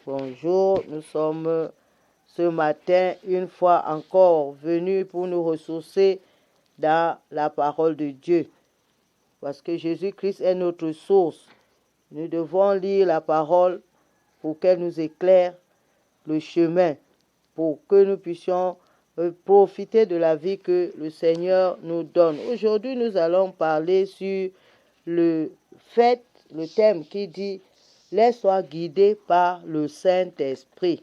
Bonjour, nous sommes ce matin une fois encore venus pour nous ressourcer dans la parole de Dieu. Parce que Jésus-Christ est notre source. Nous devons lire la parole pour qu'elle nous éclaire le chemin, pour que nous puissions profiter de la vie que le Seigneur nous donne. Aujourd'hui, nous allons parler sur le thème qui dit « Laisse-toi guider par le Saint-Esprit ».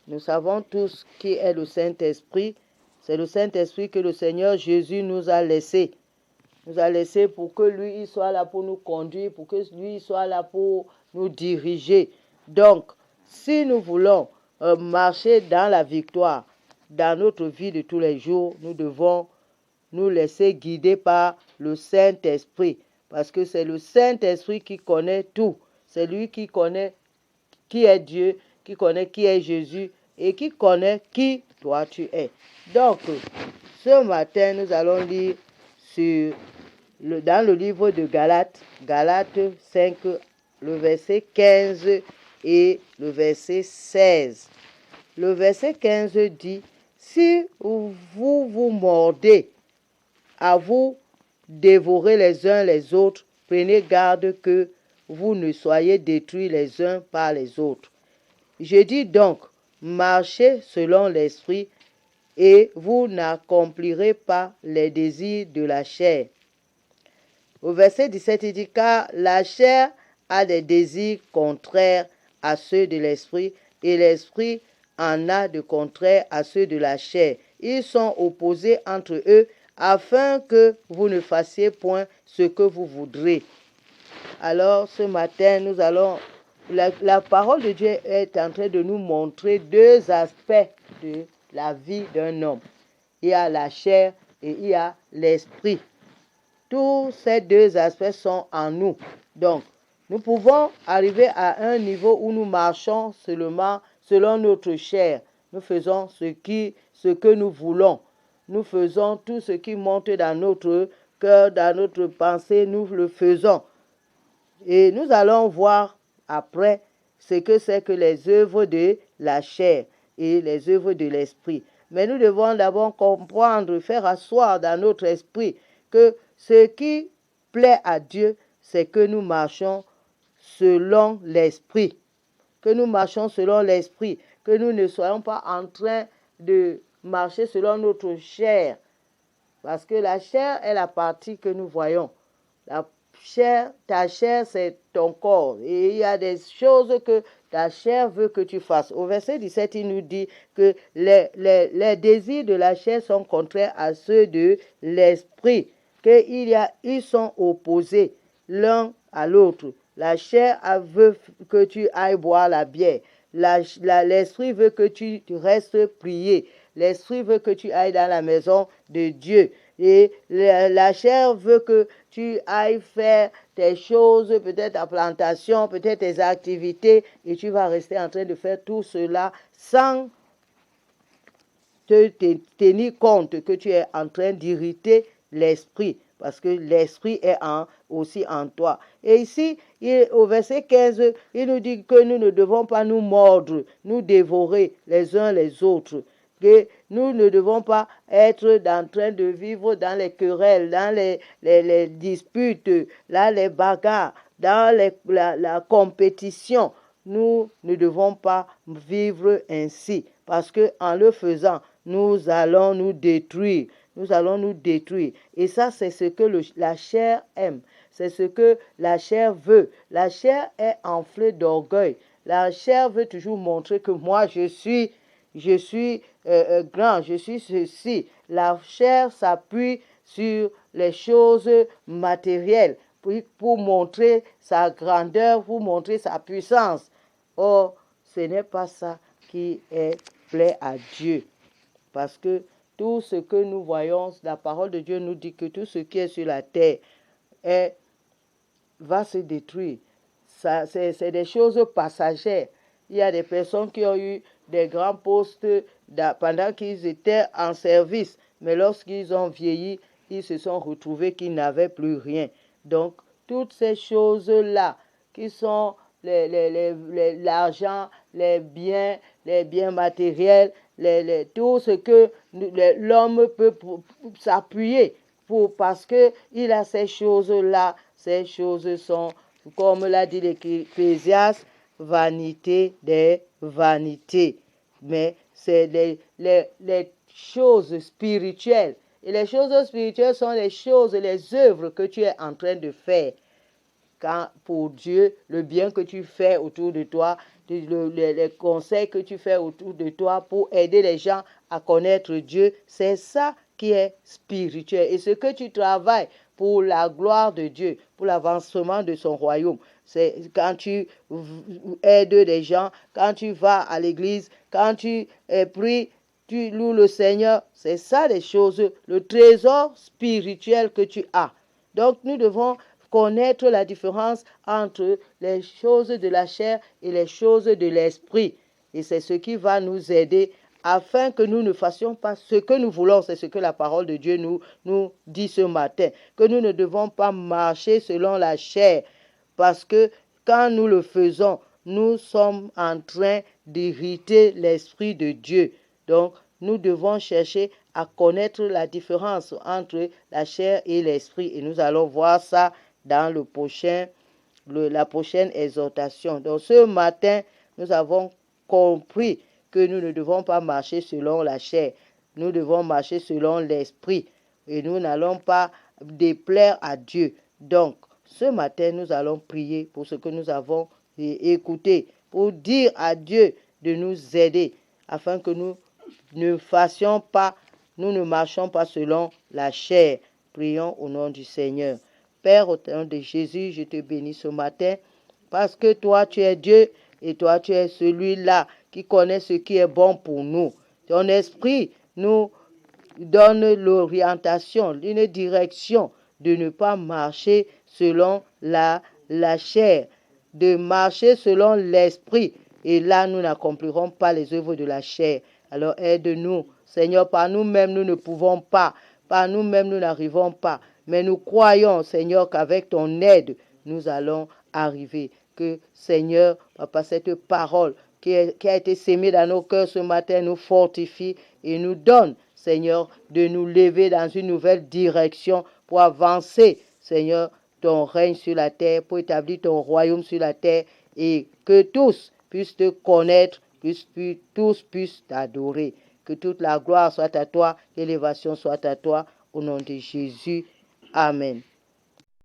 Nous savons tous qui est le Saint-Esprit. C'est le Saint-Esprit que le Seigneur Jésus nous a laissé. Nous a laissé pour que lui, il soit là pour nous conduire, pour que lui, il soit là pour nous diriger. Donc, si nous voulons marcher dans la victoire, dans notre vie de tous les jours, nous devons nous laisser guider par le Saint-Esprit. Parce que c'est le Saint-Esprit qui connaît tout. C'est lui qui connaît qui est Dieu, qui connaît qui est Jésus et qui connaît qui toi tu es. Donc, ce matin, nous allons lire dans le livre de Galates, Galates 5, le verset 15 et le verset 16. Le verset 15 dit, « Si vous vous mordez, à vous dévorer les uns les autres, prenez garde que vous ne soyez détruits les uns par les autres. Je dis donc, marchez selon l'esprit et vous n'accomplirez pas les désirs de la chair. » Au verset 17, il dit, « Car la chair a des désirs contraires à ceux de l'esprit et l'esprit en a de contraires à ceux de la chair. Ils sont opposés entre eux afin que vous ne fassiez point ce que vous voudrez. » Alors, ce matin, la parole de Dieu est en train de nous montrer deux aspects de la vie d'un homme. Il y a la chair et il y a l'esprit. Tous ces deux aspects sont en nous. Donc, nous pouvons arriver à un niveau où nous marchons seulement selon notre chair. Nous faisons ce que nous voulons. Nous faisons tout ce qui monte dans notre cœur, dans notre pensée, nous le faisons. Et nous allons voir après ce que c'est que les œuvres de la chair et les œuvres de l'esprit. Mais nous devons d'abord comprendre, faire asseoir dans notre esprit que ce qui plaît à Dieu, c'est que nous marchons selon l'esprit. Que nous marchons selon l'esprit. Que nous ne soyons pas en train de marcher selon notre chair. Parce que la chair est la partie que nous voyons. Ta chair, c'est ton corps. Et il y a des choses que ta chair veut que tu fasses. Au verset 17, il nous dit que les désirs de la chair sont contraires à ceux de l'esprit. Ils sont opposés l'un à l'autre. La chair veut que tu ailles boire la bière. L'esprit veut que tu restes prier. L'esprit veut que tu ailles dans la maison de Dieu. Et la chair veut que tu ailles faire tes choses, peut-être ta plantation, peut-être tes activités, et tu vas rester en train de faire tout cela sans te tenir compte que tu es en train d'irriter l'esprit, parce que l'esprit est aussi en toi. Et ici, au verset 15, il nous dit que nous ne devons pas nous mordre, nous dévorer les uns les autres, que nous ne devons pas être en train de vivre dans les querelles, dans les disputes, dans les bagarres, dans la compétition. Nous ne devons pas vivre ainsi, parce que en le faisant, nous allons nous détruire. Nous allons nous détruire. Et ça, c'est ce que la chair aime. C'est ce que la chair veut. La chair est enflée d'orgueil. La chair veut toujours montrer que moi, je suis grand, je suis ceci. La chair s'appuie sur les choses matérielles pour montrer sa grandeur, pour montrer sa puissance. Or, ce n'est pas ça qui plaît à Dieu. Parce que tout ce que nous voyons, la parole de Dieu nous dit que tout ce qui est sur la terre va se détruire. C'est des choses passagères. Il y a des personnes qui ont eu des grands postes pendant qu'ils étaient en service, mais lorsqu'ils ont vieilli, ils se sont retrouvés qu'ils n'avaient plus rien. Donc, toutes ces choses-là qui sont l'argent, les biens matériels, tout ce que l'homme peut s'appuyer parce qu'il a ces choses-là. Ces choses sont, comme l'a dit l'Ecclésiaste, vanité des vanités. Mais c'est les choses spirituelles. Et les choses spirituelles sont les choses, les œuvres que tu es en train de faire. Quand pour Dieu, le bien que tu fais autour de toi, les conseils que tu fais autour de toi pour aider les gens à connaître Dieu, c'est ça qui est spirituel. Et ce que tu travailles pour la gloire de Dieu, pour l'avancement de son royaume, c'est quand tu aides les gens, quand tu vas à l'église, quand tu pries, tu loues le Seigneur. C'est ça les choses, le trésor spirituel que tu as. Donc nous devons connaître la différence entre les choses de la chair et les choses de l'esprit. Et c'est ce qui va nous aider afin que nous ne fassions pas ce que nous voulons. C'est ce que la parole de Dieu nous dit ce matin. Que nous ne devons pas marcher selon la chair. Parce que quand nous le faisons, nous sommes en train d'irriter l'Esprit de Dieu. Donc, nous devons chercher à connaître la différence entre la chair et l'esprit. Et nous allons voir ça dans la prochaine exhortation. Donc ce matin, nous avons compris que nous ne devons pas marcher selon la chair. Nous devons marcher selon l'esprit. Et nous n'allons pas déplaire à Dieu. Donc, ce matin, nous allons prier pour ce que nous avons écouté, pour dire à Dieu de nous aider, afin que nous ne fassions pas, nous ne marchons pas selon la chair. Prions au nom du Seigneur. Père, au nom de Jésus, je te bénis ce matin parce que toi, tu es Dieu et toi, tu es celui-là qui connaît ce qui est bon pour nous. Ton esprit nous donne l'orientation, une direction de ne pas marcher selon la chair, de marcher selon l'esprit. Et là, nous n'accomplirons pas les œuvres de la chair. Alors aide-nous, Seigneur, par nous-mêmes, nous ne pouvons pas. Par nous-mêmes, nous n'arrivons pas. Mais nous croyons, Seigneur, qu'avec ton aide, nous allons arriver. Que, Seigneur, Papa, cette parole qui a été sémée dans nos cœurs ce matin nous fortifie et nous donne, Seigneur, de nous lever dans une nouvelle direction pour avancer, Seigneur, ton règne sur la terre, pour établir ton royaume sur la terre et que tous puissent te connaître, tous puissent t'adorer. Que toute la gloire soit à toi, l'élévation soit à toi, au nom de Jésus. Amen.